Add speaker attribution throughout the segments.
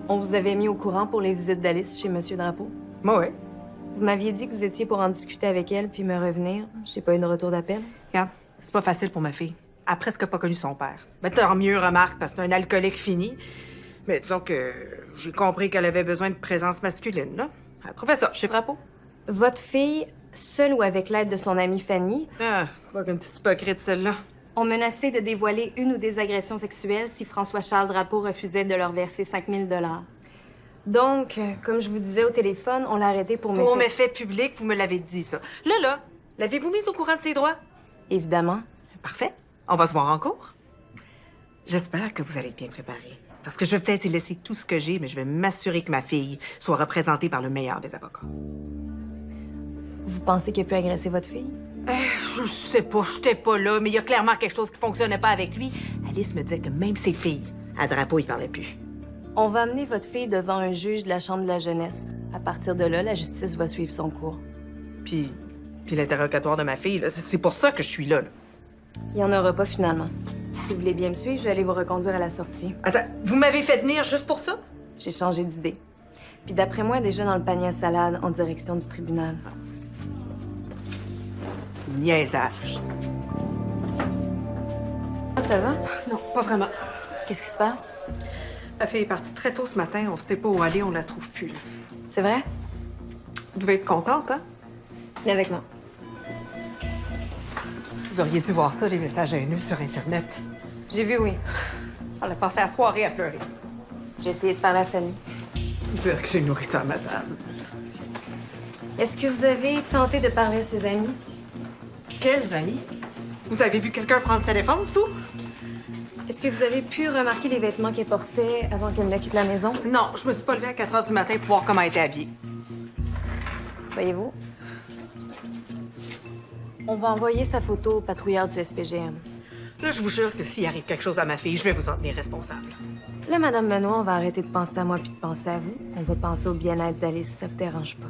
Speaker 1: On vous avait mis au courant pour les visites d'Alice chez Monsieur Drapeau.
Speaker 2: Moi, ouais.
Speaker 1: Vous m'aviez dit que vous étiez pour en discuter avec elle puis me revenir. J'ai pas eu de retour d'appel.
Speaker 2: Regarde, c'est pas facile pour ma fille. Elle a presque pas connu son père. Ben, tant mieux, remarque, parce que c'est un alcoolique fini. Mais disons que j'ai compris qu'elle avait besoin de présence masculine, là. Elle trouvait ça chez Drapeau.
Speaker 1: Votre fille, seule ou avec l'aide de son amie Fanny,
Speaker 2: Ah, pas qu'une petite hypocrite, celle-là.
Speaker 1: ont menacé de dévoiler une ou des agressions sexuelles si François-Charles Drapeau refusait de leur verser 5 000 $. Donc, comme je vous disais au téléphone, on l'a arrêté pour
Speaker 2: Pour
Speaker 1: méfait.
Speaker 2: méfait public, vous me l'avez dit, ça. Là, l'avez-vous mise au courant de ses droits?
Speaker 1: Évidemment.
Speaker 2: Parfait. On va se voir en cours. J'espère que vous allez être bien préparés. Parce que je vais peut-être y laisser tout ce que j'ai, mais je vais m'assurer que ma fille soit représentée par le meilleur des avocats.
Speaker 1: Vous pensez qu'il a pu agresser votre fille?
Speaker 2: Je sais pas, j'étais pas là, mais il y a clairement quelque chose qui fonctionnait pas avec lui. Alice me disait que même ses filles, à Drapeau, il parlait plus.
Speaker 1: On va amener votre fille devant un juge de la Chambre de la jeunesse. À partir de là, la justice va suivre son cours.
Speaker 2: Puis l'interrogatoire de ma fille, là, c'est pour ça que je suis là.
Speaker 1: Il n'y en aura pas finalement. Si vous voulez bien me suivre, je vais aller vous reconduire à la sortie.
Speaker 2: Attends, vous m'avez fait venir juste pour ça?
Speaker 1: J'ai changé d'idée. Puis d'après moi, déjà dans le panier à salade en direction du tribunal.
Speaker 2: C'est niaisage.
Speaker 1: Ah, ça va?
Speaker 2: Non, pas vraiment.
Speaker 1: Qu'est-ce qui se passe?
Speaker 2: Ma fille est partie très tôt ce matin, on sait pas où aller, on la trouve plus. Là.
Speaker 1: C'est vrai?
Speaker 2: Vous devez être contente, hein?
Speaker 1: Viens avec moi.
Speaker 2: Vous auriez dû voir ça, les messages haineux sur Internet.
Speaker 1: J'ai vu, oui.
Speaker 2: Elle a passé la soirée à pleurer.
Speaker 1: J'ai essayé de parler à Fanny.
Speaker 2: Dire que j'ai nourri ça à ma table.
Speaker 1: Est-ce que vous avez tenté de parler à ses amis?
Speaker 2: Quels amis? Vous avez vu quelqu'un prendre sa défense, vous?
Speaker 1: Est-ce que vous avez pu remarquer les vêtements qu'elle portait avant qu'elle ne quitte la maison?
Speaker 2: Non, je me suis pas levée à 4 heures du matin pour voir comment elle était habillée.
Speaker 1: Soyez-vous. On va envoyer sa photo au patrouilleur du SPGM.
Speaker 2: Là, je vous jure que s'il arrive quelque chose à ma fille, je vais vous en tenir responsable.
Speaker 1: Là, Madame Benoît, on va arrêter de penser à moi puis de penser à vous. On va penser au bien-être d'Alice, si ça vous dérange pas.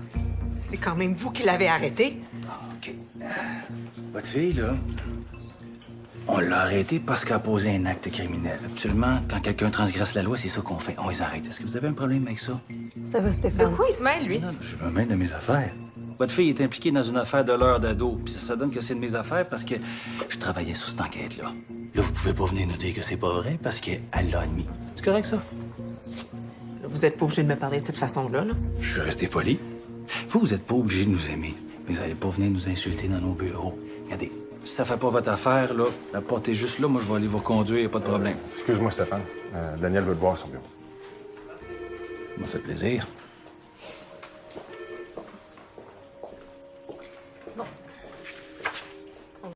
Speaker 2: C'est quand même vous qui l'avez arrêtée.
Speaker 3: OK. Votre fille, là, on l'a arrêtée parce qu'elle a posé un acte criminel. Habituellement, quand quelqu'un transgresse la loi, c'est ça qu'on fait. On les arrête. Est-ce que vous avez un problème avec ça?
Speaker 1: Ça va,
Speaker 2: De
Speaker 1: Stéphane?
Speaker 2: quoi il se mêle, lui?
Speaker 3: Non, je me mêle de mes affaires. Votre fille est impliquée dans une affaire de l'heure d'ado, puis ça donne que c'est de mes affaires parce que je travaillais sur cette enquête-là. Là, vous pouvez pas venir nous dire que c'est pas vrai parce qu'elle l'a admis. C'est correct, ça?
Speaker 2: Vous êtes pas obligé de me parler de cette façon-là, là.
Speaker 3: Je suis resté poli. Vous êtes pas obligé de nous aimer, mais vous allez pas venir nous insulter dans nos bureaux. Regardez, si ça fait pas votre affaire, là, la porte est juste là, moi, je vais aller vous reconduire, y a pas de problème.
Speaker 4: Excuse-moi, Stéphane. Daniel veut te voir à son bureau.
Speaker 3: Ça m'a fait plaisir.